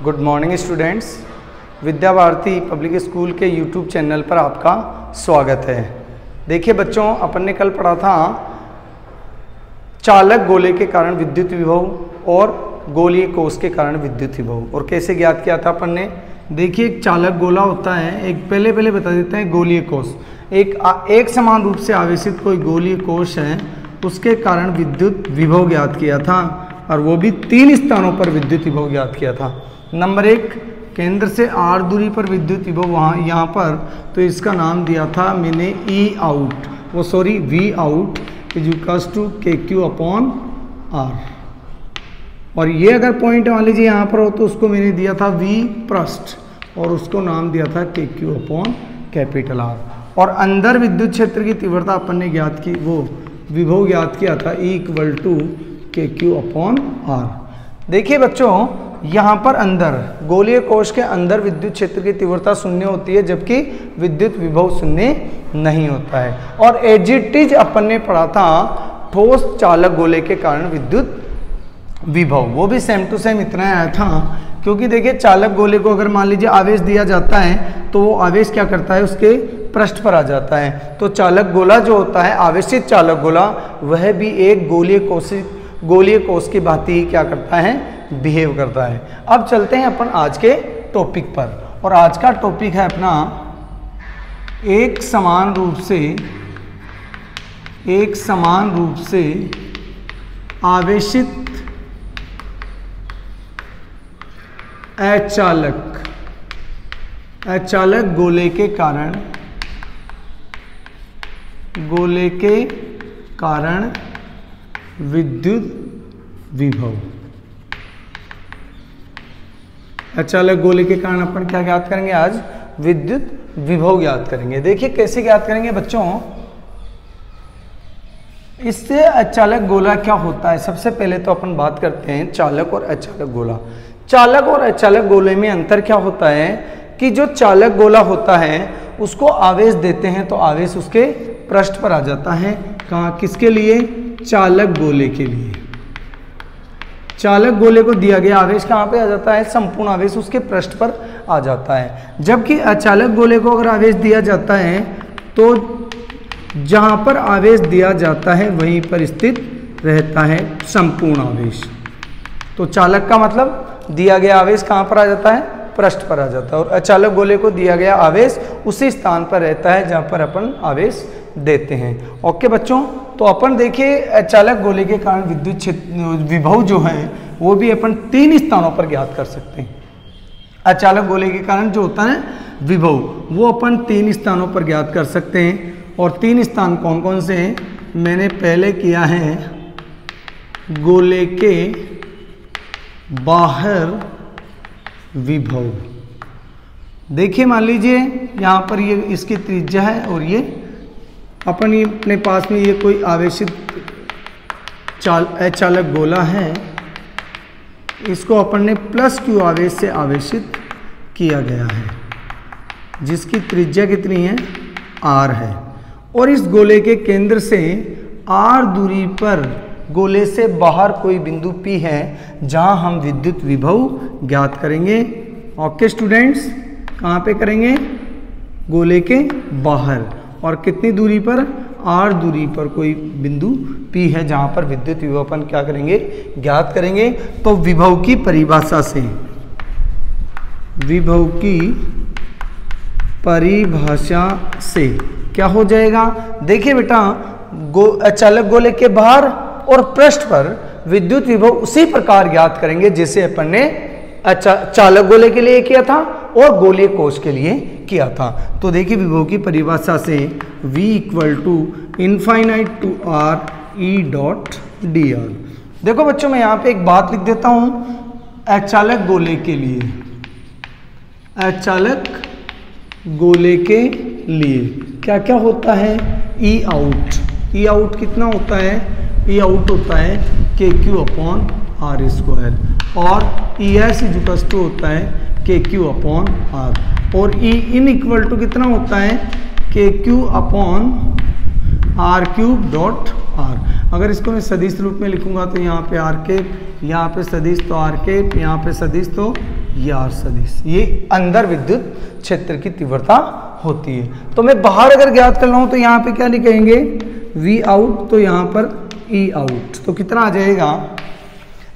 Good morning students. Vidya Bharati public school के YouTube channel पर आपका स्वागत है। देखिए बच्चों, अपन ने कल पढ़ा था चालक गोले के कारण विद्युत विभव और गोलीय कोष के कारण विद्युत विभव, और कैसे ज्ञात किया था अपन ने। देखिए एक चालक गोला होता है, एक पहले बता देते हैं गोलीय कोष। एक समान रूप से आवेशित कोई गोलीय कोष है, उसके कारण विद्युत विभव ज्ञात किया था, और वो भी 3 स्थानों पर विद्युत विभव ज्ञात किया था। नंबर 1, केंद्र से r दूरी पर विद्युत विभव यहाँ पर, तो इसका नाम दिया था मैंने V out is equals to KQ upon R। और ये अगर पॉइंट मान लीजिए यहाँ पर हो तो उसको मैंने दिया था V पृष्ठ, और उसको नाम दिया था KQ अपॉन कैपिटल R। और अंदर विद्युत क्षेत्र की तीव्रता अपन ने ज्ञात की, वो विभव ज्ञात किया था E equal to KQ upon R। देखिए बच्चों, यहाँ पर अंदर गोलीय कोष के अंदर विद्युत क्षेत्र की तीव्रता 0 होती है, जबकि विद्युत विभव 0 नहीं होता है। और एज इट इज अपन ने पढ़ा था ठोस चालक गोले के कारण विद्युत विभव, वो भी सेम टू सेम इतना आया था। क्योंकि देखिए चालक गोले को अगर मान लीजिए आवेश दिया जाता है तो वो आवेश क्या करता है, उसके पृष्ठ पर आ जाता है। तो चालक गोला जो होता है, आवेशित चालक गोला, वह भी एक गोलीय कोष की भांति ही क्या करता है, बिहेव करता है। अब चलते हैं अपन आज के टॉपिक पर, और आज का टॉपिक है अपना एक समान रूप से आवेशित अचालक गोले के कारण विद्युत विभव। अचालक गोले के कारण अपन क्या ज्ञात करेंगे आज, विद्युत विभव ज्ञात करेंगे। देखिए कैसे ज्ञात करेंगे बच्चों, इससे अचालक गोला क्या होता है। सबसे पहले तो अपन बात करते हैं चालक और अचालक गोला। चालक और अचालक गोले में अंतर क्या होता है कि जो चालक गोला होता है उसको आवेश देते हैं तो आवेश उसके पृष्ठ पर आ जाता है। कहाँ, किसके लिए, चालक गोले के लिए। चालक गोले को दिया गया आवेश कहाँ पे आ जाता है, संपूर्ण आवेश उसके पृष्ठ पर आ जाता है। जबकि अचालक गोले को अगर आवेश दिया जाता है तो जहाँ पर आवेश दिया जाता है वहीं पर स्थित रहता है संपूर्ण आवेश। तो चालक का मतलब दिया गया आवेश कहाँ पर आ जाता है, पृष्ठ पर आ जाता है, और अचालक गोले को दिया गया आवेश उसी स्थान पर रहता है जहाँ पर अपन आवेश देते हैं। ओके बच्चों, तो अपन देखिए अचालक गोले के कारण विद्युत क्षेत्र विभव जो है वो भी अपन 3 स्थानों पर ज्ञात कर सकते हैं। अचालक गोले के कारण जो होता है विभव, वो अपन 3 स्थानों पर ज्ञात कर सकते हैं। और 3 स्थान कौन कौन से हैं, मैंने पहले किया है गोले के बाहर विभव। देखिए मान लीजिए यहाँ पर ये इसकी त्रिज्या है, और ये अपन ये अपने पास में ये कोई आवेशित अचालक गोला है, इसको अपन ने +Q आवेश से आवेशित किया गया है, जिसकी त्रिज्या कितनी है, R है। और इस गोले के केंद्र से R दूरी पर गोले से बाहर कोई बिंदु P है जहां हम विद्युत विभव ज्ञात करेंगे। ओके स्टूडेंट्स, कहाँ पे करेंगे, गोले के बाहर, और कितनी दूरी पर, R दूरी पर कोई बिंदु P है जहां पर विद्युत विभव अपन क्या करेंगे, ज्ञात करेंगे। तो विभव की परिभाषा से क्या हो जाएगा। देखिए बेटा, अचालक गोले के बाहर और पृष्ठ पर विद्युत विभव उसी प्रकार ज्ञात करेंगे जैसे अपन ने चालक गोले के लिए किया था और गोलीय कोष के लिए किया था। तो देखिए विभव की परिभाषा से V equal to infinite to R E dot dr। देखो बच्चों, मैं यहाँ पे एक बात लिख देता हूँ। अचालक गोले के लिए क्या क्या होता है, E आउट कितना होता है, E आउट होता है KQ अपॉन R स्क्वायर, और ES इज इक्वल टू होता है KQ अपॉन R, और E इन इक्वल टू कितना होता है, KQ upon R cube dot R। अगर इसको मैं सदिश रूप में लिखूंगा तो यहाँ पे R के, यहाँ पे सदिश तो R के, यहाँ पे सदिश तो ये आर सदिश, ये अंदर विद्युत क्षेत्र की तीव्रता होती है। तो मैं बाहर अगर ज्ञात कर रहा हूं तो यहाँ पे क्या लिखेंगे, वी आउट, तो यहाँ पर ई आउट, तो कितना आ जाएगा,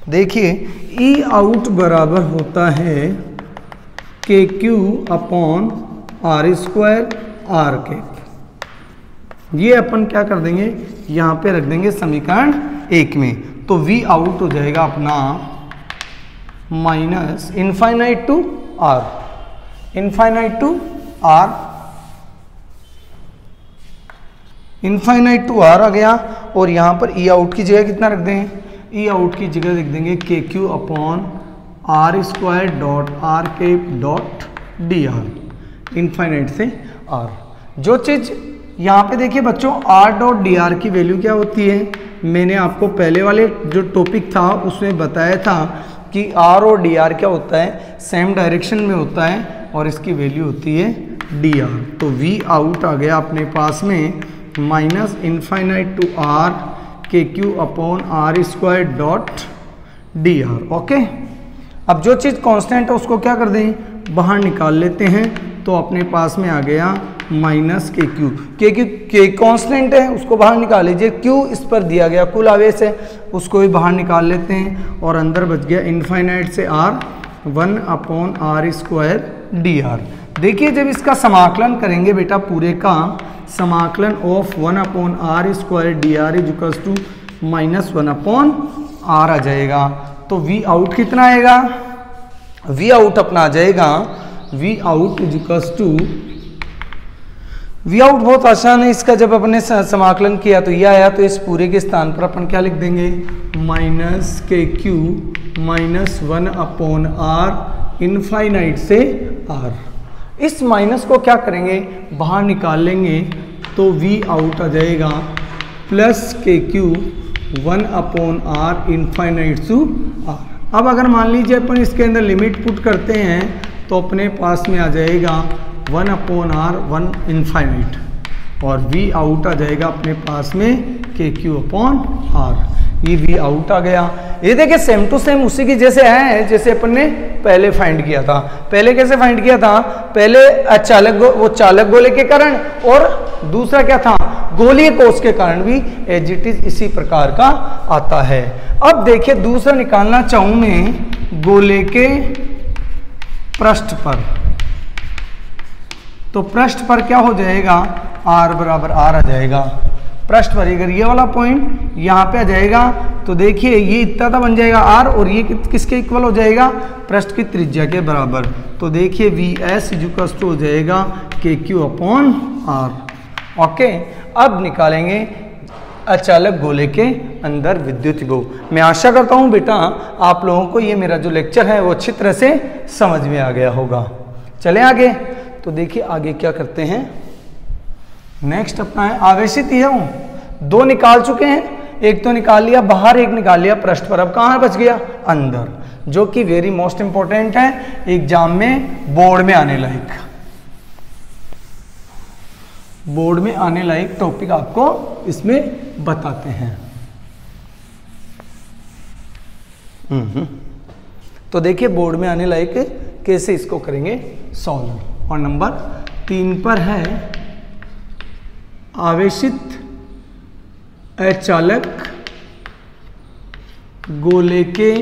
देखिए ई आउट बराबर होता है के Q upon R square R cap. ये अपन क्या कर देंगे, यहाँ पे रख देंगे समीकरण 1 में। तो वी आउट हो जाएगा अपना minus infinite to R, infinite to R, infinite to R आ गया। और यहाँ पर ई आउट की जगह कितना रख देंगे, ई आउट की जगह लिख देंगे K Q upon R square dot R cap dot D R, infinite से आर। जो चीज़ यहाँ पे देखिए बच्चों, आर डॉट डी आर की वैल्यू क्या होती है, मैंने आपको पहले वाले जो टॉपिक था उसमें बताया था कि आर और डी आर क्या होता है, सेम डायरेक्शन में होता है और इसकी वैल्यू होती है डी आर। तो वी आउट आ गया अपने पास में minus infinite to R K Q upon R square dot D R. Okay, अब जो चीज़ कांस्टेंट है उसको क्या कर दें, बाहर निकाल लेते हैं। तो अपने पास में आ गया माइनस के क्यू, के कांस्टेंट है उसको बाहर निकाल लीजिए, क्यू इस पर दिया गया कुल आवेश है उसको भी बाहर निकाल लेते हैं। और अंदर बच गया इनफाइनाइट से R, 1 upon R square D R. देखिए जब इसका समाकलन करेंगे बेटा, पूरे का समाकलन of 1 upon R square D R is equals to minus 1 upon R आ जाएगा। तो वी आउट कितना आएगा, वी आउट अपना आ जाएगा, V out is equals to, V out बहुत आसान है इसका, जब अपने समाकलन किया तो ये आया, तो इस पूरे के स्थान पर अपन क्या लिख देंगे, minus K Q minus 1 upon R infinite से आर। इस माइनस को क्या करेंगे, बाहर निकाल लेंगे, तो वी आउट आ जाएगा plus K Q 1 upon R infinite to R. अब अगर मान लीजिए अपन इसके अंदर लिमिट पुट करते हैं तो अपने पास में आ जाएगा 1 अपॉन आर 1 इनफाइनाइट, और वी आउट आ जाएगा अपने पास में के क्यू अपॉन आर। ये वी आउट आ गया। ये देखिए सेम टू सेम उसी की जैसे है जैसे अपन ने पहले फाइंड किया था। पहले कैसे फाइंड किया था, पहले वो चालक गोले के कारण, और दूसरा क्या था, गोलीय कोष के कारण भी एज इट इज इसी प्रकार का आता है। अब देखिए दूसरा निकालना चाहूं मैं गोले के पृष्ठ पर, तो पृष्ठ पर क्या हो जाएगा, आर बराबर आर आ जाएगा। पृष्ठ पर अगर ये वाला पॉइंट यहाँ पे आ जाएगा तो देखिए ये इतना था बन जाएगा आर, और ये किसके इक्वल हो जाएगा, पृष्ठ की त्रिज्या के बराबर। तो देखिए वी एस इक्वल टू हो जाएगा K Q upon are. Okay, अब निकालेंगे अचालक गोले के अंदर विद्युत विभव। मैं आशा करता हूँ बेटा आप लोगों को ये मेरा जो लेक्चर है वो अच्छी तरह से समझ में आ गया होगा। चलें आगे, तो देखिए आगे क्या करते हैं, नेक्स्ट अपना है आवेशित इयं। 2 निकाल चुके हैं, एक तो निकाल लिया बाहर, एक निकाल लिया पृष्ठ पर। अब कहाँ बच गया, अंदर, जो कि वेरी मोस्ट इंपॉर्टेंट है एग्जाम में, बोर्ड में आने लायक, बोर्ड में आने लायक टॉपिक आपको इसमें बताते हैं। तो देखिए बोर्ड में आने लायक कैसे इसको करेंगे सॉल्व। और नंबर 3 पर है आवेशित अचालक गोले के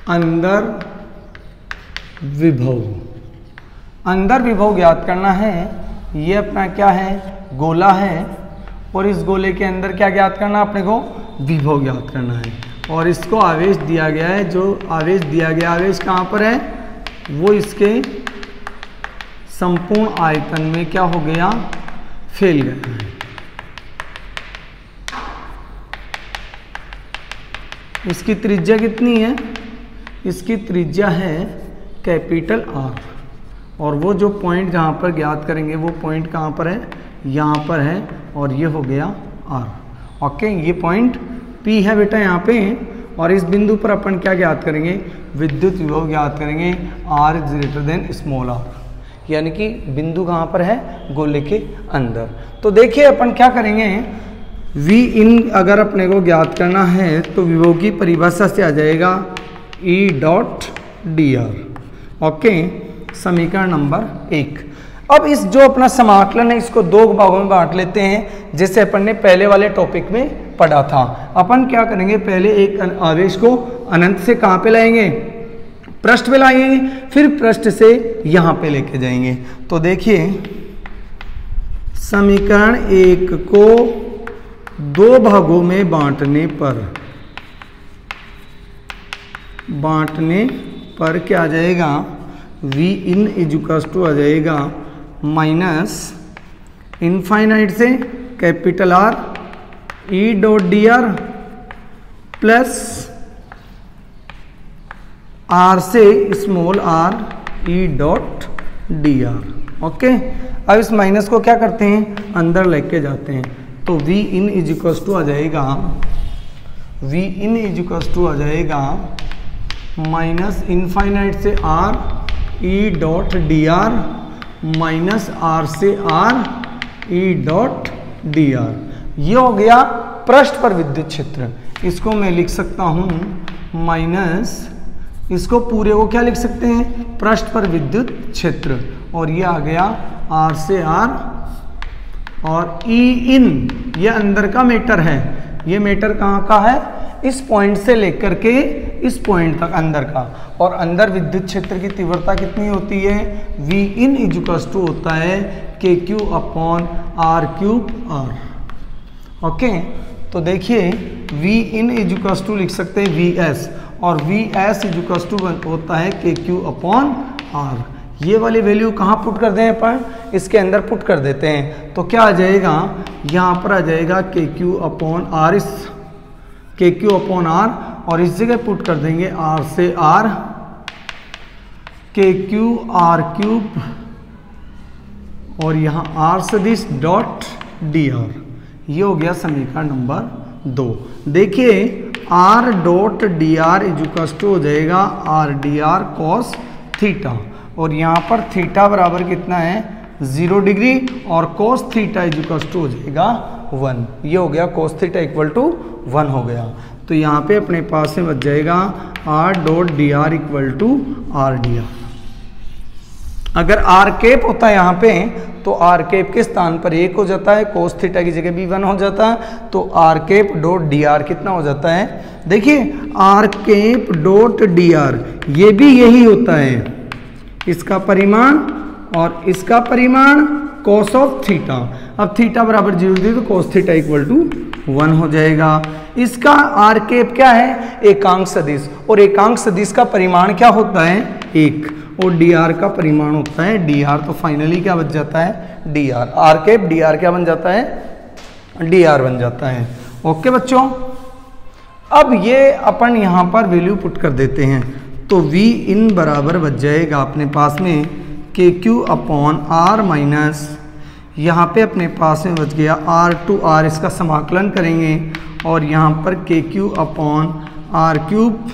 अंदर विभव। अंदर विभव ज्ञात करना है। ये अपना क्या है, गोला है, और इस गोले के अंदर क्या ज्ञात करना अपने को, विभव ज्ञात करना है। और इसको आवेश दिया गया है, जो आवेश दिया गया, आवेश कहाँ पर है, वो इसके संपूर्ण आयतन में क्या हो गया, फैल गया है। इसकी त्रिज्या कितनी है, इसकी त्रिज्या है कैपिटल आर, और वो जो पॉइंट जहाँ पर ज्ञात करेंगे वो पॉइंट कहाँ पर है, यहाँ पर है, और ये हो गया आर। ओके, ये पॉइंट पी है बेटा यहाँ पे, और इस बिंदु पर अपन क्या ज्ञात करेंगे, विद्युत विभव ज्ञात करेंगे, R is greater than small R, यानी कि बिंदु कहाँ पर है, गोले के अंदर। तो देखिए अपन क्या करेंगे, वी इन अगर अपने को ज्ञात करना है तो विभव की परिभाषा से आ जाएगा ई डॉट dr। ओके, समीकरण नंबर 1। अब इस जो अपना समाकलन है इसको दो भागों में बांट लेते हैं, जैसे अपन ने पहले वाले टॉपिक में पढ़ा था। अपन क्या करेंगे, पहले एक आवेश को अनंत से कहाँ पे लाएंगे, पृष्ठ पे लाएंगे, फिर पृष्ठ से यहाँ पे लेके जाएंगे। तो देखिए समीकरण 1 को दो भागों में बांटने पर क्या आ जाएगा, वी इन इजुकस टू आ जाएगा माइनस इनफाइनाइट से capital R E dot D R plus R से small R E dot D R. Okay, अब इस माइनस को क्या करते हैं, अंदर लेके जाते हैं। तो वी इन इजुकस टू आ जाएगा माइनस इनफाइनाइट से R E dot D R minus R से R E dot D R. ये हो गया पृष्ठ पर विद्युत क्षेत्र। इसको मैं लिख सकता हूं माइनस, इसको पूरे को क्या लिख सकते हैं, पृष्ठ पर विद्युत क्षेत्र। और ये आ गया आर से आर, और ई इन ये अंदर का मीटर है। ये मीटर कहाँ का है, इस पॉइंट से लेकर के इस पॉइंट तक अंदर का। और अंदर विद्युत क्षेत्र की तीव्रता कितनी होती है, वी इन इजुकस टू होता है के Q upon R cube R. Okay, तो देखिए वी इन इजुकस टू लिख सकते हैं वी एस, और वी एस इजुकस टू होता है के क्यू अपॉन आर। ये वाली वैल्यू कहाँ पुट कर दें अपन, इसके अंदर पुट कर देते हैं। तो क्या आ जाएगा, यहाँ पर आ जाएगा के क्यू अपॉन आर, इस के क्यू अपॉन आर, और इस जगह पुट कर देंगे आर से are K Q R cube, और यहाँ आर सदिश डॉट डी आर। ये हो गया समीकरण नंबर 2। देखिए आर डॉट डी आर इजुकस टू हो जाएगा R D R cos theta, और यहाँ पर थीटा बराबर कितना है 0 डिग्री, और कोस थीटा इजुकस टू हो जाएगा 1। ये हो गया कोस थीटा इक्वल टू 1 हो गया। तो यहाँ पे अपने पास में बच जाएगा R dot D R equal to R D R. अगर आर कैप होता है यहाँ पे, तो आर कैप के स्थान पर 1 हो जाता है, कोस थीटा की जगह भी 1 हो जाता है। तो R cap dot D R कितना हो जाता है, देखिए R cap dot D R ये भी यही होता है, इसका परिमाण और इसका परिमाण cos ऑफ थीटा। अब थीटा बराबर 0 दी तो cos थीटा इक्वल टू 1 हो जाएगा। इसका आर कैप क्या है, एकांक सदिश, और एकांक सदिश का परिमाण क्या होता है 1, और डी आर का परिमाण होता है डी आर। तो फाइनली क्या बच जाता है D R, R cap D R क्या बन जाता है, डी आर बन जाता है। ओके बच्चों, अब ये अपन यहाँ पर वैल्यू पुट कर देते हैं। तो वी इन बराबर बच जाएगा अपने पास में के क्यू अपॉन आर माइनस, यहाँ पे अपने पास में बच गया आर टू आर, इसका समाकलन करेंगे, और यहाँ पर के क्यू अपॉन आर क्यूब,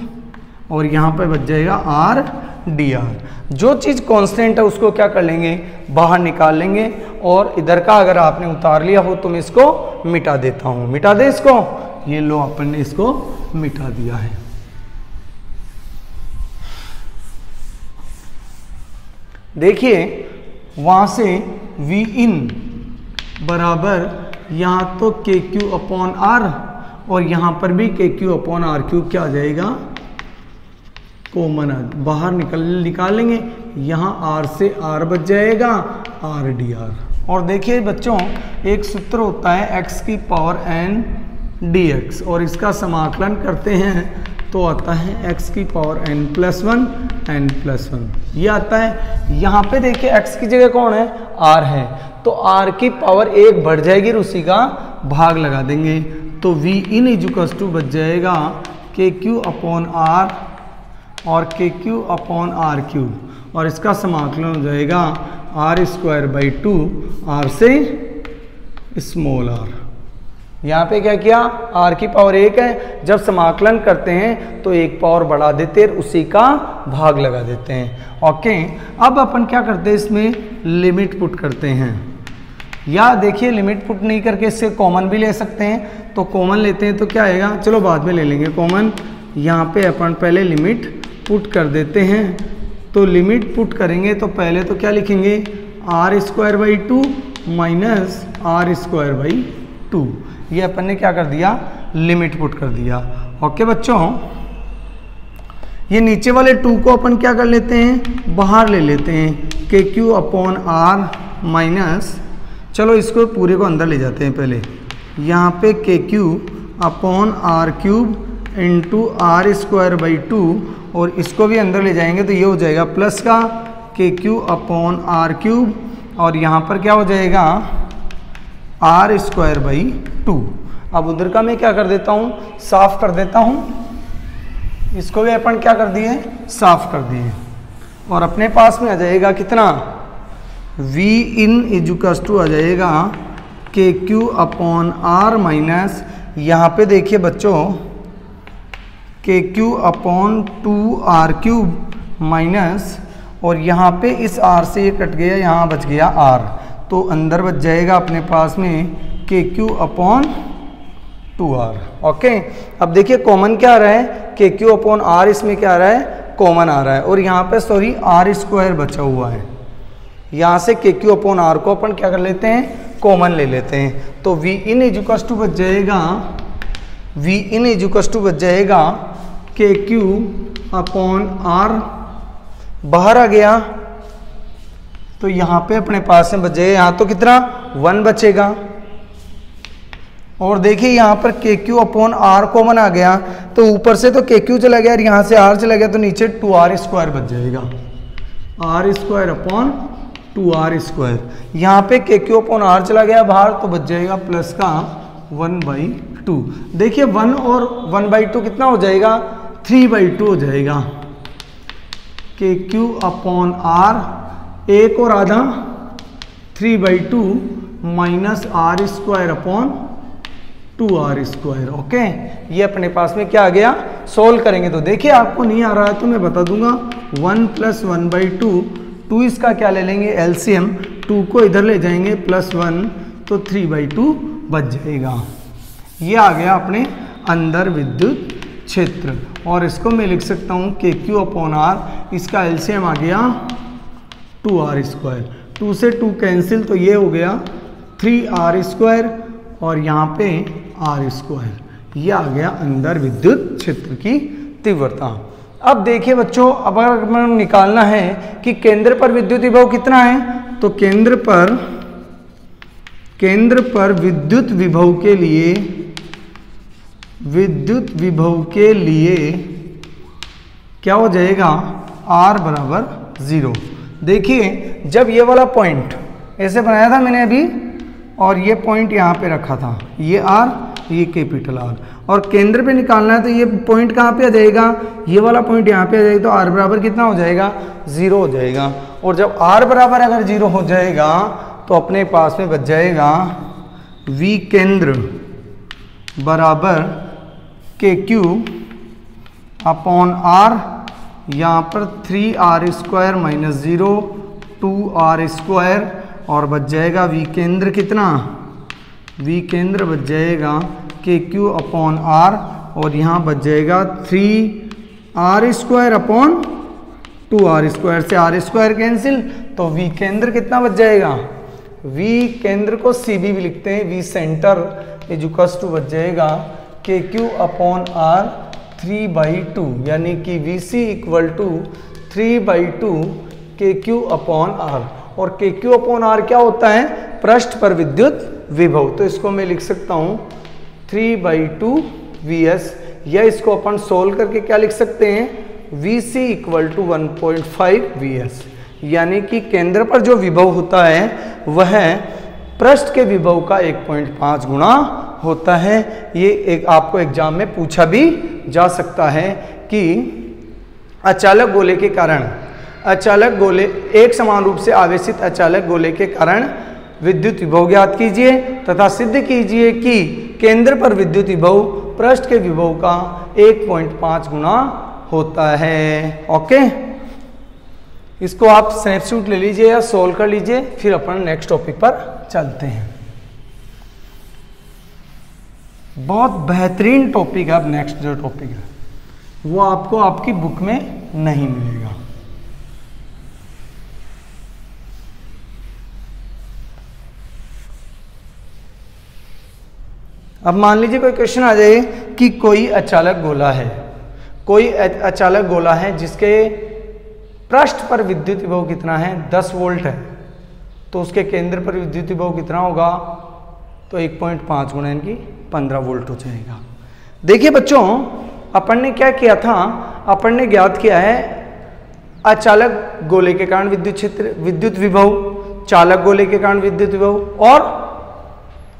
और यहाँ पर बच जाएगा आर डी आर। जो चीज़ कांस्टेंट है उसको क्या कर लेंगे, बाहर निकाल लेंगे, और इधर का अगर आपने उतार लिया हो तो मैं इसको मिटा देता हूँ। मिटा दे इसको, ये लो अपन ने इसको मिटा दिया है। देखिए वहाँ से वी इन बराबर यहाँ तो के क्यू अपॉन आर, और यहाँ पर भी के क्यू अपॉन आर क्यूब क्या आ जाएगा, कॉमन बाहर निकालेंगे। यहाँ आर से आर बच जाएगा आर डी आर। और देखिए बच्चों एक सूत्र होता है एक्स की पावर एन डी एक्स, और इसका समाकलन करते हैं तो आता है x की पावर n प्लस 1 ये आता है। यहाँ पे देखिए x की जगह कौन है, r है, तो r की पावर 1 बढ़ जाएगी और उसी का भाग लगा देंगे। तो v इन इजुकस टू बच जाएगा के क्यू अपॉन आर और के क्यू अपॉन आर क्यूब, और इसका समाकलन हो जाएगा आर स्क्वायर बाई 2 आर से स्मॉल आर। यहाँ पे क्या किया, r की पावर 1 है, जब समाकलन करते हैं तो एक पावर बढ़ा देते हैं, उसी का भाग लगा देते हैं। ओके, अब अपन क्या करते हैं, इसमें लिमिट पुट करते हैं, या देखिए लिमिट पुट नहीं करके इससे कॉमन भी ले सकते हैं। तो कॉमन लेते हैं तो क्या आएगा, चलो बाद में ले लेंगे कॉमन। यहाँ पे अपन पहले लिमिट पुट कर देते हैं। तो लिमिट पुट करेंगे तो पहले तो क्या लिखेंगे, R square by 2 minus R square by 2। ये अपन ने क्या कर दिया, लिमिट पुट कर दिया। ओके बच्चों, ये नीचे वाले 2 को अपन क्या कर लेते हैं, बाहर ले लेते हैं, के क्यू अपॉन आर माइनस, चलो इसको पूरे को अंदर ले जाते हैं पहले, यहाँ पे K Q upon R cube into R square by 2, और इसको भी अंदर ले जाएंगे तो ये हो जाएगा प्लस का के क्यू अपॉन आर क्यूब, और यहाँ पर क्या हो जाएगा आर स्क्वायर बाई 2। अब उधर का मैं क्या कर देता हूँ, साफ कर देता हूँ, इसको भी अपन क्या कर दिए, साफ कर दिए, और अपने पास में आ जाएगा कितना, v इन इजुकस टू आ जाएगा K Q upon are minus, यहाँ पे देखिए बच्चों के Q upon 2r cube minus, और यहाँ पे इस r से ये कट गया, यहाँ बच गया r, तो अंदर बच जाएगा अपने पास में के क्यू अपॉन 2r। ओके, अब देखिए कॉमन क्या आ रहा है, के क्यू अपॉन आर, इसमें क्या आ रहा है, कॉमन आ रहा है, और यहाँ पे सॉरी आर स्क्वायर बचा हुआ है, यहाँ से के क्यू अपॉन आर को अपन क्या कर लेते हैं, कॉमन ले लेते हैं। तो v इन इजुकस टू बच जाएगा, v इन इजुकस टू बच जाएगा के क्यू अपॉन आर, बाहर आ गया तो यहाँ पे अपने पास में बच जाएगा, यहाँ तो कितना 1 बचेगा, और देखिए यहाँ पर के क्यू अपॉन आर कॉमन आ गया, तो ऊपर से तो के क्यू चला गया और यहाँ से आर चला गया, तो नीचे 2r स्क्वायर बच जाएगा, are square upon 2r square. यहाँ पे के क्यू अपॉन आर चला गया बाहर, तो बच जाएगा प्लस का 1/2। देखिए 1 और 1/2 कितना हो जाएगा, 3/2 हो जाएगा, के क्यू अपॉन आर एक और आधा 3/2 minus R square upon 2r square. Okay, ये अपने पास में क्या आ गया, सोल्व करेंगे तो देखिए आपको नहीं आ रहा है तो मैं बता दूंगा, 1 + 1/2, 2 इसका क्या ले लेंगे एलसीएम, 2 को इधर ले जाएंगे +1, तो 3/2 बच जाएगा। ये आ गया अपने अंदर विद्युत क्षेत्र, और इसको मैं लिख सकता हूँ के क्यू अपॉन आर, इसका एलसीएम आ गया 2r स्क्वायर, 2 से 2 कैंसिल, तो ये हो गया 3r स्क्वायर, और यहाँ पे r स्क्वायर, ये आ गया अंदर विद्युत क्षेत्र की तीव्रता। अब देखिए बच्चों, अब अगर हमें निकालना है कि केंद्र पर विद्युत विभव कितना है, तो केंद्र पर विद्युत विभव के लिए क्या हो जाएगा, r बराबर 0। देखिए जब ये वाला पॉइंट ऐसे बनाया था मैंने अभी, और ये पॉइंट यहाँ पे रखा था, ये r, ये कैपिटल R, और केंद्र पे निकालना है तो ये पॉइंट कहाँ पे आ जाएगा, ये वाला पॉइंट यहाँ पे आ जाएगा, तो r बराबर कितना हो जाएगा, 0 हो जाएगा। और जब r बराबर अगर 0 हो जाएगा तो अपने पास में बच जाएगा v केंद्र बराबर के क्यू अपॉन r, यहाँ पर 3r square minus 0 2r square, और बच जाएगा v केंद्र कितना, v केंद्र बच जाएगा के क्यू अपॉन r, और यहाँ बच जाएगा 3r square upon 2r square, से r स्क्वायर कैंसिल, तो v केंद्र कितना बच जाएगा, v केंद्र को cb भी लिखते हैं, v सेंटर इजुकस टू बच जाएगा के क्यू अपॉन r 3/2, यानी कि vc इक्वल टू 3/2 के क्यू अपॉन r, और के क्यू अपॉन आर क्या होता है, पृष्ठ पर विद्युत विभव, तो इसको मैं लिख सकता हूँ 3/2 vs, या इसको अपन सोल्व करके क्या लिख सकते हैं, vc इक्वल टू 1.5 vs, यानी कि केंद्र पर जो विभव होता है वह पृष्ठ के विभव का 1.5 गुना होता है। ये एक आपको एग्जाम में पूछा भी जा सकता है कि अचालक गोले के कारण, अचालक गोले, एक समान रूप से आवेशित अचालक गोले के कारण विद्युत विभव ज्ञात कीजिए तथा सिद्ध कीजिए कि केंद्र पर विद्युत विभव पृष्ठ के विभव का 1.5 गुना होता है। ओके, इसको आप स्नैपशॉट ले लीजिए या सोल्व कर लीजिए, फिर अपन नेक्स्ट टॉपिक पर चलते हैं। बहुत बेहतरीन टॉपिक है अब नेक्स्ट जो टॉपिक है, वो आपको आपकी बुक में नहीं मिलेगा। अब मान लीजिए कोई क्वेश्चन आ जाए कि कोई अचालक गोला है, कोई अचालक गोला है जिसके पृष्ठ पर विद्युत विभव कितना है, 10 वोल्ट है, तो उसके केंद्र पर विद्युत विभव कितना होगा, तो 1.5 गुणा यानी 15 वोल्ट हो जाएगा। देखिए बच्चों, अपन ने क्या किया था, अपन ने ज्ञात किया है अचालक गोले के कारण विद्युत क्षेत्र, विद्युत विभव, चालक गोले के कारण विद्युत विभव और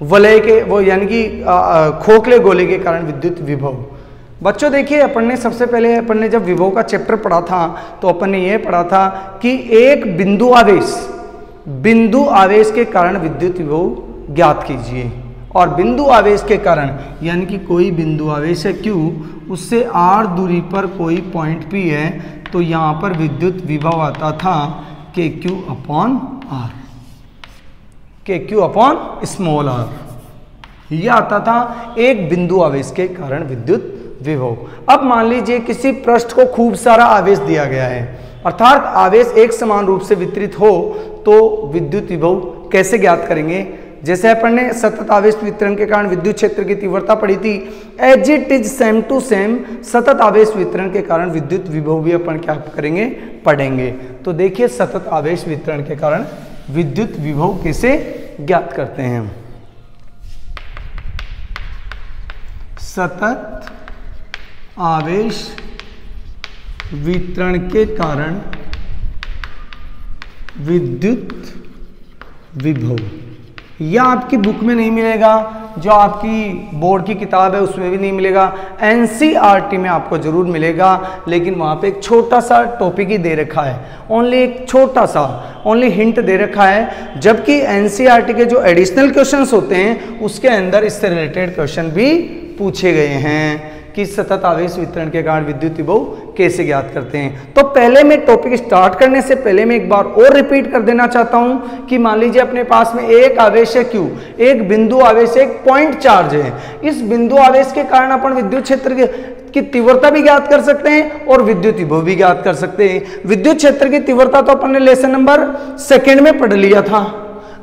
वलय के वो यानी कि खोखले गोले के कारण विद्युत विभव। बच्चों देखिए, अपन ने सबसे पहले अपन ने जब विभव का चैप्टर पढ़ा था तो अपन ने यह पढ़ा था कि एक बिंदु आवेश के कारण विद्युत विभव ज्ञात कीजिए, और बिंदु आवेश के कारण यानी कि कोई बिंदु आवेश है Q, उससे r दूरी पर कोई पॉइंट P है, तो यहाँ पर विद्युत विभव आता था KQ upon R, KQ upon small r, यह आता था एक बिंदु आवेश के कारण विद्युत विभव। अब मान लीजिए किसी पृष्ठ को खूब सारा आवेश दिया गया है, अर्थात आवेश एक समान रूप से वितरित हो, तो विद्युत विभव कैसे ज्ञात करेंगे। जैसे अपन ने सतत आवेश वितरण के कारण विद्युत क्षेत्र की तीव्रता पढ़ी थी, as it is same to same सतत आवेश वितरण के कारण विद्युत विभव भी अपन क्या करेंगे, पढ़ेंगे। तो देखिए सतत आवेश वितरण के कारण विद्युत विभव कैसे ज्ञात करते हैं। सतत आवेश वितरण के कारण विद्युत विभव, यह आपकी बुक में नहीं मिलेगा, जो आपकी बोर्ड की किताब है उसमें भी नहीं मिलेगा, एनसीईआरटी में आपको जरूर मिलेगा, लेकिन वहाँ पे एक छोटा सा टॉपिक ही दे रखा है, ओनली एक छोटा सा ओनली हिंट दे रखा है, जबकि एनसीईआरटी के जो एडिशनल क्वेश्चंस होते हैं उसके अंदर इससे रिलेटेड क्वेश्चन भी पूछे गए हैं कि सतत आवेश वितरण के कारण विद्युत विभव कैसे ज्ञात करते हैं। तो पहले मैं टॉपिक स्टार्ट करने से पहले मैं एक बार और रिपीट कर देना चाहता हूं कि मान लीजिए अपने पास में एक आवेश है Q, एक बिंदु आवेश, एक पॉइंट चार्ज है। इस बिंदु आवेश के कारण अपन विद्युत क्षेत्र की तीव्रता भी ज्ञात कर सकते हैं और विद्युत विभव भी ज्ञात कर सकते हैं। विद्युत क्षेत्र की तीव्रता तो अपन ने लेसन नंबर 2 में पढ़ लिया था,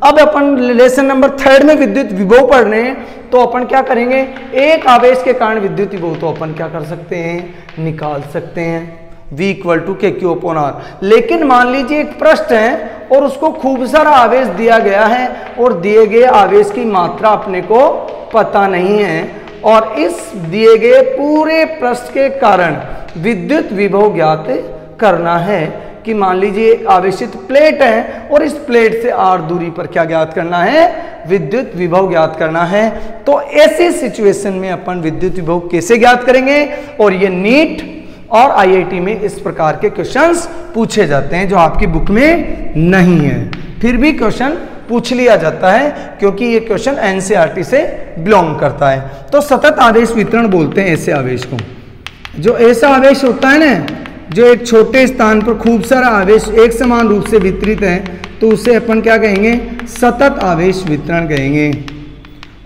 अब अपन लेसन नंबर 3 में विद्युत विभव पढ़ रहे हैं, तो अपन क्या करेंगे, एक आवेश के कारण विद्युत विभव तो अपन क्या कर सकते हैं, निकाल सकते हैं, V = KQ अपॉन R। लेकिन मान लीजिए एक पृष्ठ है और उसको खूब सारा आवेश दिया गया है और दिए गए आवेश की मात्रा अपने को पता नहीं है, और इस दिए गए पूरे पृष्ठ के कारण विद्युत विभव ज्ञात करना है कि मान लीजिए एक आवेशित प्लेट है और इस प्लेट से r दूरी पर क्या ज्ञात करना है, विद्युत विभव ज्ञात करना है। तो ऐसी सिचुएशन में अपन विद्युत विभव कैसे ज्ञात करेंगे, और ये नीट और आईआईटी में इस प्रकार के क्वेश्चंस पूछे जाते हैं जो आपकी बुक में नहीं है, फिर भी क्वेश्चन पूछ लिया जाता है क्योंकि ये क्वेश्चन एनसीईआरटी से बिलोंग करता है। तो सतत आवेश वितरण बोलते हैं ऐसे आवेश को, जो ऐसा आवेश होता है ना जो एक छोटे स्थान पर खूब सारा आवेश एक समान रूप से वितरित है, तो उसे अपन क्या कहेंगे, सतत आवेश वितरण कहेंगे।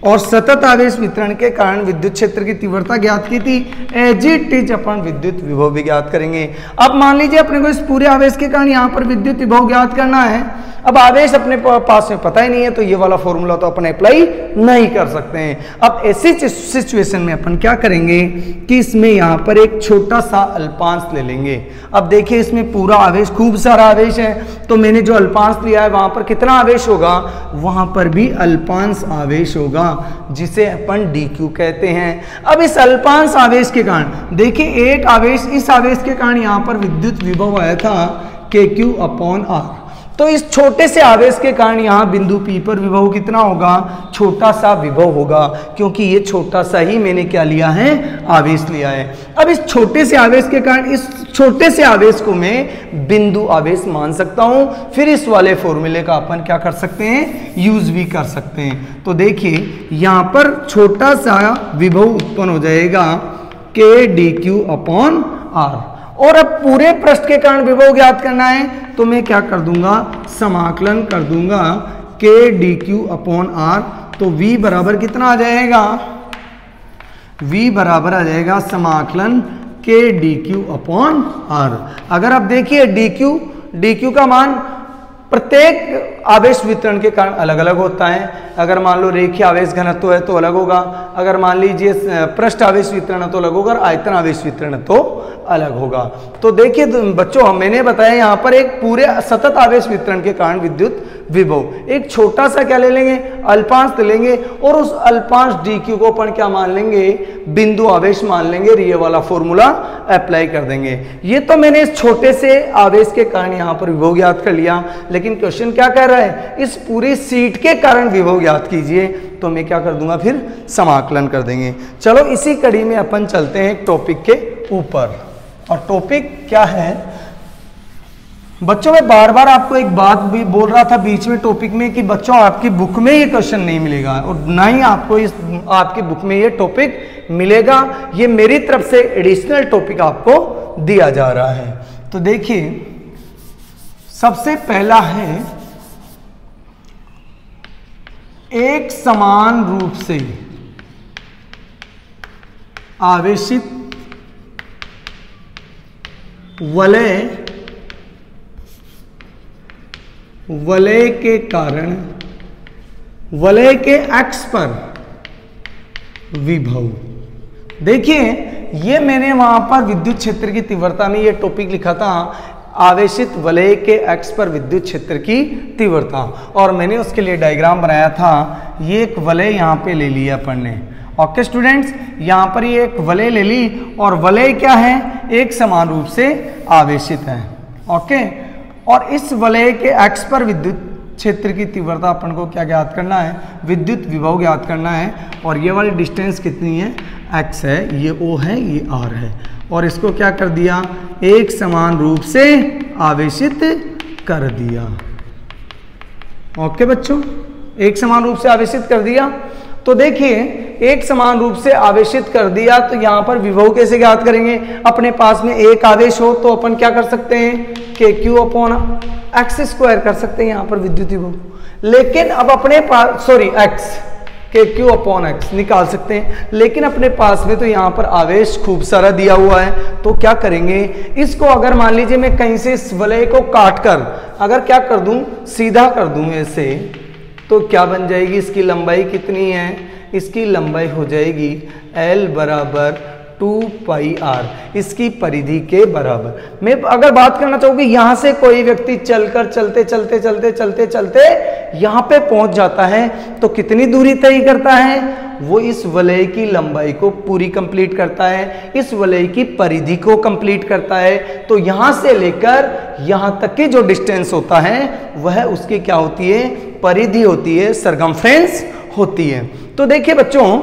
और सतत आवेश वितरण के कारण विद्युत क्षेत्र की तीव्रता ज्ञात की थी, एज इट इज अपन विद्युत विभव भी ज्ञात करेंगे। अब मान लीजिए अपने को इस पूरे आवेश के कारण यहाँ पर विद्युत विभव ज्ञात करना है, अब आवेश अपने पास में पता ही नहीं है, तो ये वाला फॉर्मूला तो अपन अप्लाई नहीं कर सकते हैं। अब ऐसी सिचुएशन में अपन क्या करेंगे कि इसमें यहाँ पर एक छोटा सा अल्पांश ले लेंगे। अब देखिए इसमें पूरा आवेश, खूब सारा आवेश है, तो मैंने जो अल्पांश लिया है वहां पर कितना आवेश होगा, वहां पर भी अल्पांश आवेश होगा, जिसे अपन dq कहते हैं। अब इस अल्पांश आवेश के कारण देखिए एक आवेश, इस आवेश के कारण यहाँ पर विद्युत विभव आया था KQ अपॉन R, तो इस छोटे से आवेश के कारण यहाँ बिंदु P पर विभव कितना होगा, छोटा सा विभव होगा, क्योंकि ये छोटा सा ही मैंने क्या लिया है, आवेश लिया है। अब इस छोटे से आवेश के कारण इस छोटे से आवेश को मैं बिंदु आवेश मान सकता हूं, फिर इस वाले फॉर्मूले का अपन क्या कर सकते हैं, यूज भी कर सकते हैं। तो देखिए यहाँ पर छोटा सा विभव उत्पन्न हो जाएगा K dq अपॉन R, और अब पूरे पृष्ठ के कारण विभव ज्ञात करना है, तो मैं क्या कर दूंगा, समाकलन कर दूंगा K dq अपॉन R। तो V बराबर कितना आ जाएगा, V बराबर आ जाएगा समाकलन के डी क्यू अपॉन आर। अगर आप देखिए डी क्यू का मान प्रत्येक आवेश वितरण के कारण अलग अलग होता है। अगर मान लो रेखीय आवेश घनत्व है तो अलग होगा, अगर मान लीजिए पृष्ठ आवेश वितरण है तो अलग होगा, और आयतन आवेश वितरण है तो अलग होगा। तो देखिए बच्चों, मैंने बताया यहाँ पर एक पूरे सतत आवेश वितरण के कारण विद्युत विभव, एक छोटा सा क्या ले लेंगे, अल्पांश लेंगे, और उस अल्पांश डी क्यू को अपन क्या मान लेंगे, बिंदु आवेश मान लेंगे, और ये वाला फॉर्मूला अप्लाई कर देंगे। ये तो मैंने इस छोटे से आवेश के कारण यहाँ पर विभव ज्ञात कर लिया, लेकिन क्वेश्चन क्या कह रहा है, इस पूरी सीट के कारण विभव ज्ञात कीजिए। तो मैं क्या कर दूंगा, फिर समाकलन कर देंगे। चलो इसी कड़ी में अपन चलते हैं एक टॉपिक के ऊपर, और टॉपिक क्या है बच्चों, मैं बार बार आपको एक बात भी बोल रहा था बीच में टॉपिक में कि बच्चों आपकी बुक में ये क्वेश्चन नहीं मिलेगा, और ना ही आपको इस आपकी बुक में ये टॉपिक मिलेगा। ये मेरी तरफ से एडिशनल टॉपिक आपको दिया जा रहा है। तो देखिए सबसे पहला है, एक समान रूप से आवेशित वलय के कारण वलय के एक्स पर विभव। देखिए ये मैंने वहां पर विद्युत क्षेत्र की तीव्रता में ये टॉपिक लिखा था, आवेशित वलय के एक्स पर विद्युत क्षेत्र की तीव्रता, और मैंने उसके लिए डायग्राम बनाया था। ये एक वलय यहाँ पे ले लिया अपन ने। ओके स्टूडेंट्स, यहाँ पर ये एक वलय ले ली, और वलय क्या है, एक समान रूप से आवेशित है। ओके, और इस वलय के एक्स पर विद्युत क्षेत्र की तीव्रता अपन को क्या ज्ञात करना है, विद्युत विभव ज्ञात करना है। और ये वाली डिस्टेंस कितनी है, x है, ये O है, ये R है, और इसको क्या कर दिया, एक समान रूप से आवेशित कर दिया। ओके बच्चों, एक समान रूप से आवेशित कर दिया। तो देखिए एक समान रूप से आवेशित कर दिया, तो यहाँ पर विभव कैसे ज्ञात करेंगे, अपने पास में एक आवेश हो तो अपन क्या कर सकते हैं, के क्यू अपॉन एक्स स्क्वायर कर सकते हैं यहाँ पर विद्युत विभव। लेकिन अब अपने पास एक्स के क्यू अपॉन एक्स निकाल सकते हैं, लेकिन अपने पास में तो यहाँ पर आवेश खूब सारा दिया हुआ है। तो क्या करेंगे, इसको अगर मान लीजिए मैं कहीं से इस वलय को काट कर अगर क्या कर दूं, सीधा कर दूं ऐसे, तो क्या बन जाएगी, इसकी लंबाई कितनी है, इसकी लंबाई हो जाएगी L बराबर 2πr, इसकी परिधि के बराबर। मैं अगर बात करना चाहूँगी, यहाँ से कोई व्यक्ति चलकर चलते चलते चलते चलते चलते यहाँ पे पहुँच जाता है, तो कितनी दूरी तय करता है, वो इस वलय की लंबाई को पूरी कंप्लीट करता है, इस वलय की परिधि को कंप्लीट करता है। तो यहाँ से लेकर यहाँ तक की जो डिस्टेंस होता है वह उसकी क्या होती है, परिधि होती है, सरकमफ्रेंस होती है। तो देखिए बच्चों,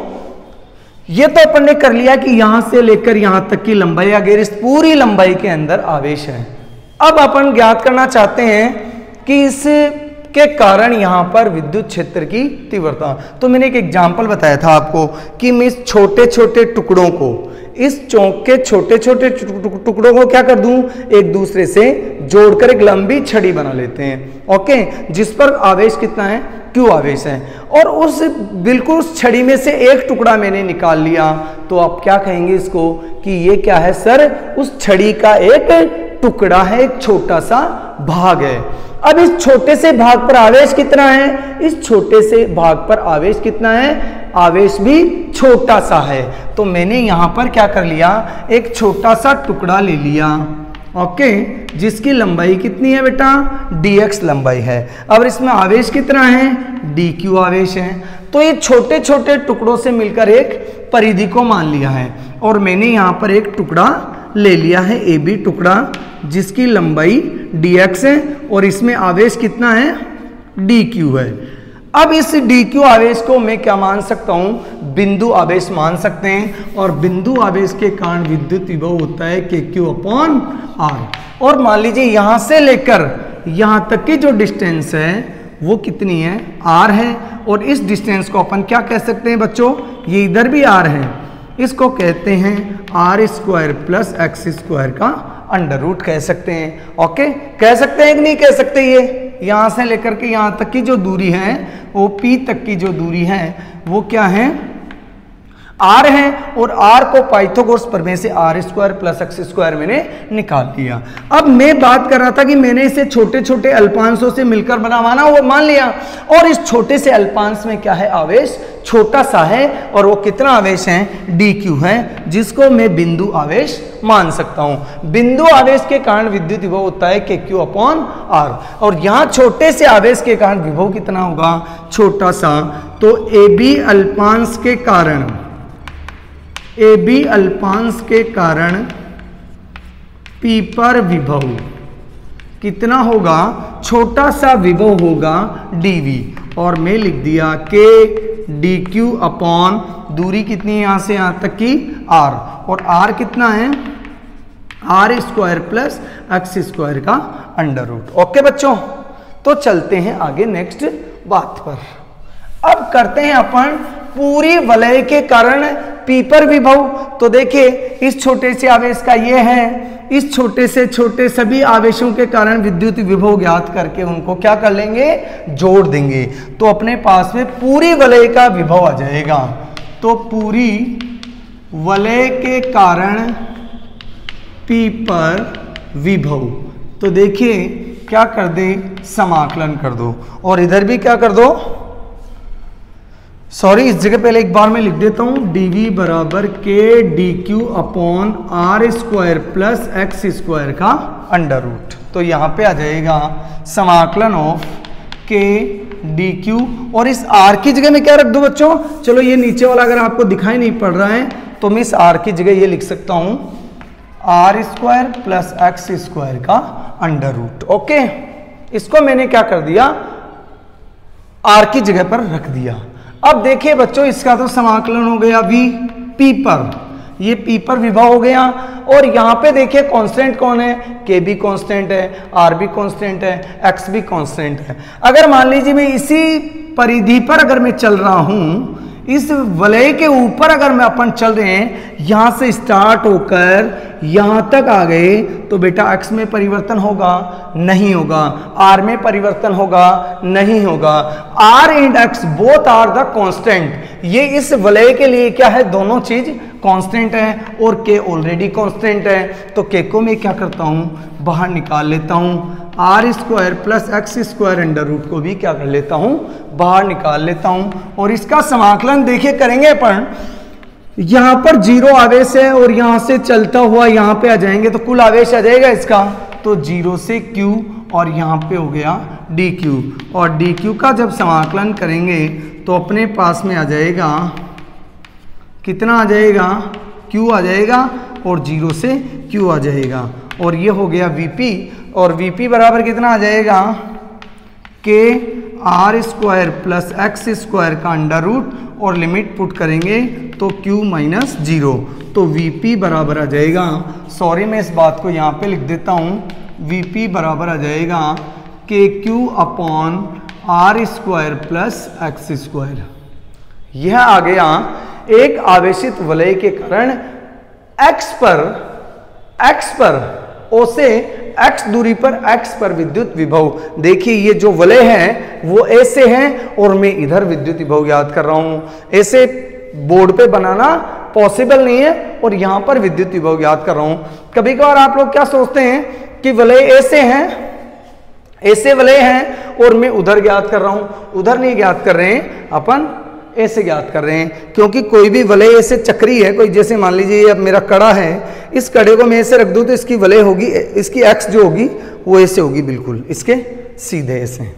ये तो अपन ने कर लिया कि यहां से लेकर यहां तक की लंबाई, अगर इस पूरी लंबाई के अंदर आवेश है। अब अपन ज्ञात करना चाहते हैं कि इसके कारण यहां पर विद्युत क्षेत्र की तीव्रता। तो मैंने एक एग्जांपल बताया था आपको कि मैं इस छोटे छोटे टुकड़ों को, इस चौक के छोटे छोटे टुकड़ों को क्या कर दूं, एक दूसरे से जोड़कर एक लंबी छड़ी बना लेते हैं। ओके, जिस पर आवेश कितना है, क्यू आवेश है, और उस बिल्कुल उस छड़ी में से एक टुकड़ा मैंने निकाल लिया। तो आप क्या कहेंगे इसको कि ये क्या है सर, उस छड़ी का एक टुकड़ा है, एक छोटा सा भाग है। अब इस छोटे से भाग पर आवेश कितना है, इस छोटे से भाग पर आवेश कितना है, आवेश भी छोटा सा है। तो मैंने यहां पर क्या कर लिया, एक छोटा सा टुकड़ा ले लिया। ओके, जिसकी लंबाई कितनी है बेटा, dx लंबाई है। अब इसमें आवेश कितना है, dq आवेश है। तो ये छोटे छोटे टुकड़ों से मिलकर एक परिधि को मान लिया है, और मैंने यहाँ पर एक टुकड़ा ले लिया है, AB टुकड़ा, जिसकी लंबाई dx है, और इसमें आवेश कितना है, dq है। अब इस dq आवेश को मैं क्या मान सकता हूं, बिंदु आवेश मान सकते हैं, और बिंदु आवेश के कारण विद्युत विभव होता है kq अपॉन r। और मान लीजिए यहां से लेकर यहां तक की जो डिस्टेंस है वो कितनी है, r है, और इस डिस्टेंस को अपन क्या कह सकते हैं बच्चों, ये इधर भी r है, इसको कहते हैं r square plus X square का अंडर रूट कह सकते हैं। ओके, कह सकते हैं कि नहीं कह सकते, ये यहां से लेकर के यहां तक की जो दूरी है, OP तक की जो दूरी है वो क्या है, आर है और आर को पाइथागोरस प्रमेय से R square plus X square मैंने निकाल लिया। अब मैं बात कर रहा था कि मैंने इसे छोटे छोटे अल्पांशों से मिलकर बनावाना, वो मान लिया। और इस छोटे से अल्पांश में क्या है, आवेश छोटा सा है और वो कितना आवेश है, डी क्यू है, जिसको मैं बिंदु आवेश मान सकता हूं। बिंदु आवेश के कारण विद्युत विभव होता है के क्यू अपॉन आर, और यहां छोटे से आवेश के कारण विभव कितना होगा, छोटा सा। तो ए बी अल्पांश के कारण, ए बी अल्पांश के कारण पी पर विभव कितना होगा, छोटा सा विभव होगा डीवी, और मैं लिख दिया के डी क्यू अपॉन दूरी कितनी है यहां से यहां तक की आर, और आर कितना है, R square plus X square का अंडर रूट। ओके बच्चों, तो चलते हैं आगे नेक्स्ट बात पर। अब करते हैं अपन पूरी वलय के कारण पी पर विभव। तो देखिए इस छोटे से आवेश का ये है, इस छोटे से छोटे सभी आवेशों के कारण विद्युत विभव ज्ञात करके उनको क्या कर लेंगे, जोड़ देंगे, तो अपने पास में पूरी वलय का विभव आ जाएगा। तो पूरी वलय के कारण पी पर विभव, तो देखिए क्या कर दे, समाकलन कर दो, और इधर भी क्या कर दो, सॉरी इस जगह पहले एक बार मैं लिख देता हूं, dv बराबर K D Q upon R square plus X square का अंडर रूट। तो यहां पे आ जाएगा समाकलन ऑफ के डी क्यू, और इस आर की जगह में क्या रख दो बच्चों, चलो ये नीचे वाला अगर आपको दिखाई नहीं पड़ रहा है तो मैं इस आर की जगह ये लिख सकता हूं, R square plus X square का अंडर रूट। ओके, इसको मैंने क्या कर दिया, आर की जगह पर रख दिया। अब देखिए बच्चों इसका तो समाकलन हो गया v p पर, ये p पर विभव हो गया, और यहां पे देखिए कांस्टेंट कौन है, k भी कांस्टेंट है, r भी कांस्टेंट है, x भी कांस्टेंट है। अगर मान लीजिए मैं इसी परिधि पर अगर मैं चल रहा हूं, इस वलय के ऊपर अगर मैं अपन चल रहे हैं, यहां से स्टार्ट होकर यहां तक आ गए, तो बेटा x में परिवर्तन होगा, नहीं होगा, r में परिवर्तन होगा, नहीं होगा। r and x both are the constant, ये इस वलय के लिए क्या है, दोनों चीज कांस्टेंट है, और k ऑलरेडी कांस्टेंट है, तो k को मैं क्या करता हूं, बाहर निकाल लेता हूं, R square plus X square under root को भी क्या कर लेता हूं, बाहर निकाल लेता हूं, और इसका समाकलन देखिए करेंगे अपन। यहां पर जीरो आवेश है और यहां से चलता हुआ यहां पे आ जाएंगे, तो कुल आवेश आ जाएगा इसका, तो जीरो से q, और यहां पे हो गया डी क्यू, और डी क्यू का जब समाकलन करेंगे तो अपने पास में आ जाएगा, कितना आ जाएगा, q आ जाएगा, और जीरो से q आ जाएगा, और ये हो गया vp, और vp बराबर कितना आ जाएगा, K R square plus X square का अंडर रूट, और लिमिट पुट करेंगे तो q माइनस जीरो, तो vp बराबर आ जाएगा, सॉरी मैं इस बात को यहाँ पे लिख देता हूँ, vp बराबर आ जाएगा K Q upon R square plus X square. यह आ गया एक आवेशित वलय के कारण x पर O से x दूरी पर x पर विद्युत विभव। देखिए ये जो वलय है वो ऐसे है, और मैं इधर विद्युत विभव ज्ञात कर रहा हूं। ऐसे बोर्ड पे बनाना पॉसिबल नहीं है, और यहां पर विद्युत विभव ज्ञात कर रहा हूं। कभी कभार आप लोग क्या सोचते हैं कि वलय ऐसे हैं, ऐसे वलय हैं, और मैं उधर ज्ञात कर रहा हूं। उधर नहीं ज्ञात कर रहे हैं, अपन ऐसे ज्ञात कर रहे हैं, क्योंकि कोई भी वलय ऐसे चक्री है, कोई जैसे मान लीजिए अब मेरा कड़ा है, इस कड़े को मैं ऐसे रख दूं तो इसकी वलय होगी, इसकी एक्स जो होगी वो ऐसे होगी, बिल्कुल इसके सीधे ऐसे।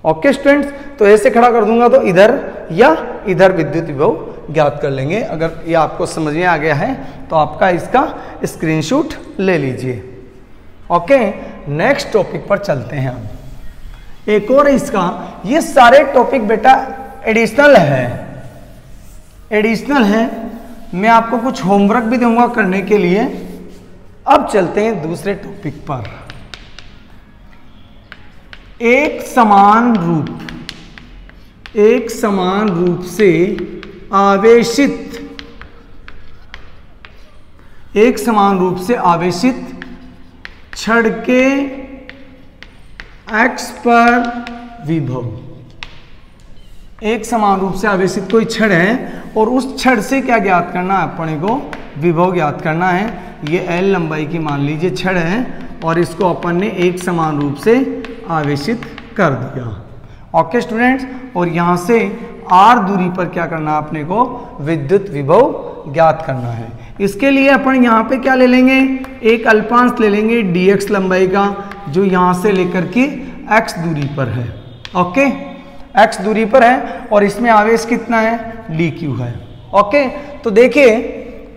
ओके स्टूडेंट्स, तो ऐसे खड़ा कर दूंगा तो इधर या इधर विद्युत विभव ज्ञात कर लेंगे। अगर ये आपको समझ में आ गया है तो आपका इसका स्क्रीनशॉट ले लीजिए। ओके, नेक्स्ट टॉपिक पर चलते हैं हम। एक और इसका, ये सारे टॉपिक बेटा एडिशनल है, मैं आपको कुछ होमवर्क भी दूंगा करने के लिए। अब चलते हैं दूसरे टॉपिक पर। एक समान रूप से आवेशित छड़ के x पर विभव, एक समान रूप से आवेशित कोई छड़ है और उस छड़ से क्या ज्ञात करना है, अपने को विभव ज्ञात करना है। ये L लंबाई की मान लीजिए छड़ है और इसको अपन ने एक समान रूप से आवेशित कर दिया। ओके स्टूडेंट्स, और यहाँ से R दूरी पर क्या करना है, अपने को विद्युत विभव ज्ञात करना है। इसके लिए अपन यहाँ पे क्या ले लेंगे, एक अल्पांश ले लेंगे dx लंबाई का, जो यहाँ से लेकर के x दूरी पर है। ओके, x दूरी पर है और इसमें आवेश कितना है, dq है। ओके, तो देखिए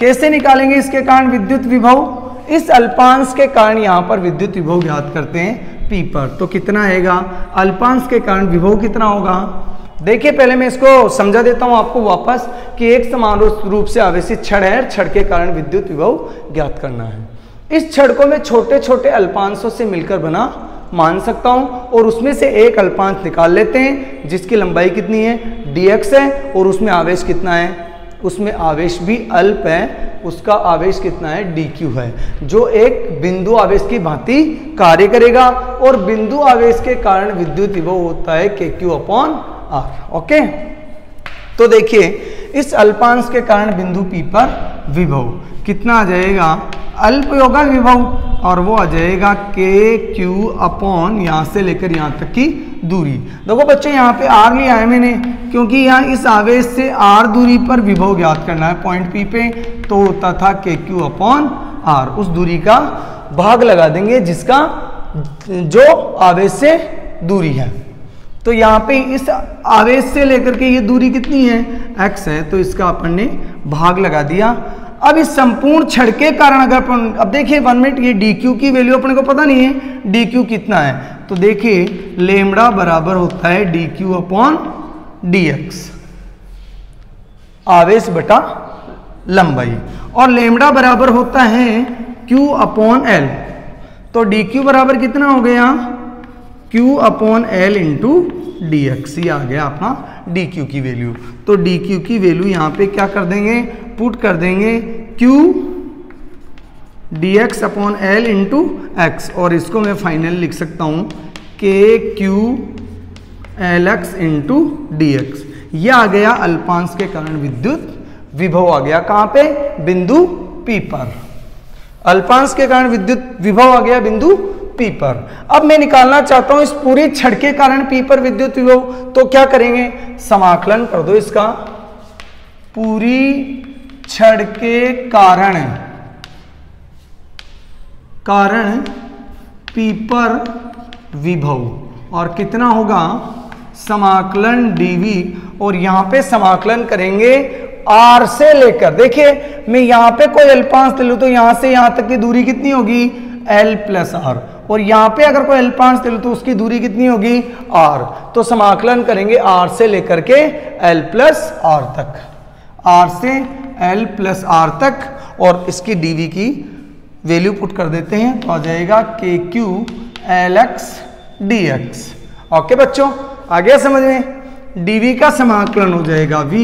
कैसे निकालेंगे इसके कारण विद्युत विभव। इस अल्पांश के कारण यहाँ पर विद्युत विभव ज्ञात करते हैं P पर, तो कितना आएगा, अल्पांश के कारण विभव कितना होगा। देखिए पहले मैं इसको समझा देता हूँ आपको वापस कि एक समान रूप से आवेशित छड़ है, छड़ के कारण विद्युत विभव ज्ञात करना है। इस छड़ को मैं छोटे छोटे अल्पांशों से मिलकर बना मान सकता हूं और उसमें से एक अल्पांश निकाल लेते हैं जिसकी लंबाई कितनी है, dx है, और उसमें आवेश कितना है, उसमें आवेश भी अल्प है, उसका आवेश कितना है, dq है, जो एक बिंदु आवेश की भांति कार्य करेगा और बिंदु आवेश के कारण विद्युत विभव होता है kq/r। ओके, तो देखिए इस अल्पांश के कारण बिंदु P पर विभव कितना आ जाएगा, अल्प होगा विभव और वो आ जाएगा kq/ यहाँ से लेकर यहाँ तक की दूरी। देखो बच्चों यहाँ पे r लिया है मैंने, क्योंकि यहाँ इस आवेश से r दूरी पर विभव ज्ञात करना है पॉइंट P पे, तो होता था kq/r। उस दूरी का भाग लगा देंगे जिसका जो आवेश से दूरी है। तो यहाँ पे इस आवेश से लेकर के ये दूरी कितनी है, x है, तो इसका अपन ने भाग लगा दिया। अब इस संपूर्ण छड़ के कारण अगर अपन, अब देखिए 1 मिनट, ये dq की वैल्यू अपने को पता नहीं है dq कितना है, तो देखिए लेमड़ा बराबर होता है dq/dx, आवेश बटा लंबाई, और लेमड़ा बराबर होता है q/L। तो dq बराबर कितना हो गया, q/L इंटू dx, ये आ गया अपना dq की वैल्यू। तो dq की वैल्यू यहाँ पे क्या कर देंगे, पुट कर देंगे q dx/L इंटू x, और इसको मैं फाइनल लिख सकता हूँ kq/Lx इंटू dx। ये आ गया अल्पांश के कारण विद्युत विभव आ गया, कहाँ पे, बिंदु P पर। अल्पांश के कारण विद्युत विभव आ गया बिंदु P पर। अब मैं निकालना चाहता हूं इस पूरी छड़ के कारण P पर विद्युत विभव, तो क्या करेंगे, समाकलन कर दो इसका, पूरी छड़ के कारण P पर विभव, और कितना होगा, समाकलन dv, और यहां पे समाकलन करेंगे r से लेकर, देखिए मैं यहां पे कोई अल्पांश ले लूं तो यहां से यहां तक की दूरी कितनी होगी, l प्लस r, और यहाँ पे अगर कोई अल्पांश ले लो तो उसकी दूरी कितनी होगी, r। तो समाकलन करेंगे r से लेकर के l प्लस r तक, r से l प्लस r तक, और इसकी dv की वैल्यू पुट कर देते हैं, तो आ जाएगा kq/Lx dx। ओके बच्चों, आ गया समझ में, dv का समाकलन हो जाएगा v,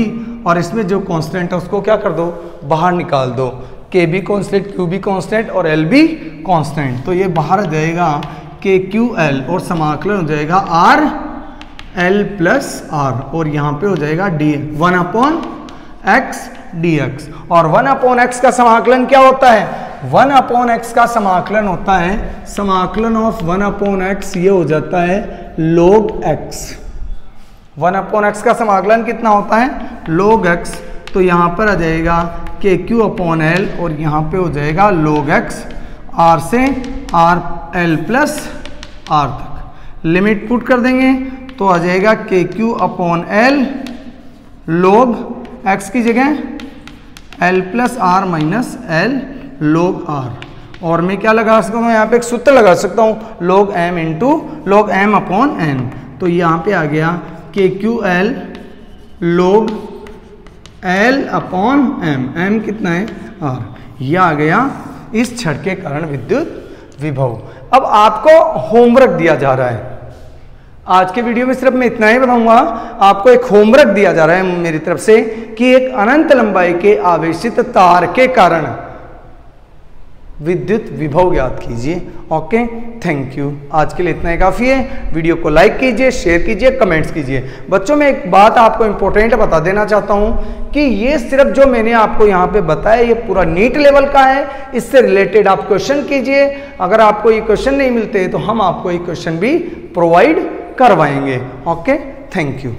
और इसमें जो कांस्टेंट है उसको क्या कर दो, बाहर निकाल दो, k भी कांस्टेंट, q भी कांस्टेंट और l भी कांस्टेंट, तो ये बाहर आ जाएगा kql, और समाकलन हो जाएगा r l प्लस r, और यहाँ पे हो जाएगा d 1/x dx। और 1/x का समाकलन क्या होता है, 1/x का समाकलन होता है, समाकलन ऑफ 1/x ये हो जाता है log x। 1/x का समाकलन कितना होता है, log x, तो यहाँ पर आ जाएगा kq/L, और यहाँ पे हो जाएगा log x, r से r l प्लस r तक, लिमिट पुट कर देंगे तो आ जाएगा kq/L log x की जगह l plus r minus l log r, और मैं क्या लगा सकता हूँ, यहाँ पे एक सूत्र लगा सकता हूँ, log m into log m/n, तो यहाँ पे आ गया kql log l/m, m कितना है, r। यह आ गया इस छड़ के कारण विद्युत विभव। अब आपको होमवर्क दिया जा रहा है, आज के वीडियो में सिर्फ मैं इतना ही बताऊंगा, आपको एक होमवर्क दिया जा रहा है मेरी तरफ से कि एक अनंत लंबाई के आवेशित तार के कारण विद्युत विभव ज्ञात कीजिए। Okay, thank you. आज के लिए इतना ही काफ़ी है। वीडियो को लाइक कीजिए, शेयर कीजिए, कमेंट्स कीजिए। बच्चों मैं एक बात आपको इंपॉर्टेंट बता देना चाहता हूँ कि ये सिर्फ जो मैंने आपको यहाँ पे बताया ये पूरा नीट लेवल का है। इससे रिलेटेड आप क्वेश्चन कीजिए। अगर आपको ये क्वेश्चन नहीं मिलते तो हम आपको ये क्वेश्चन भी प्रोवाइड करवाएंगे। Okay, thank you.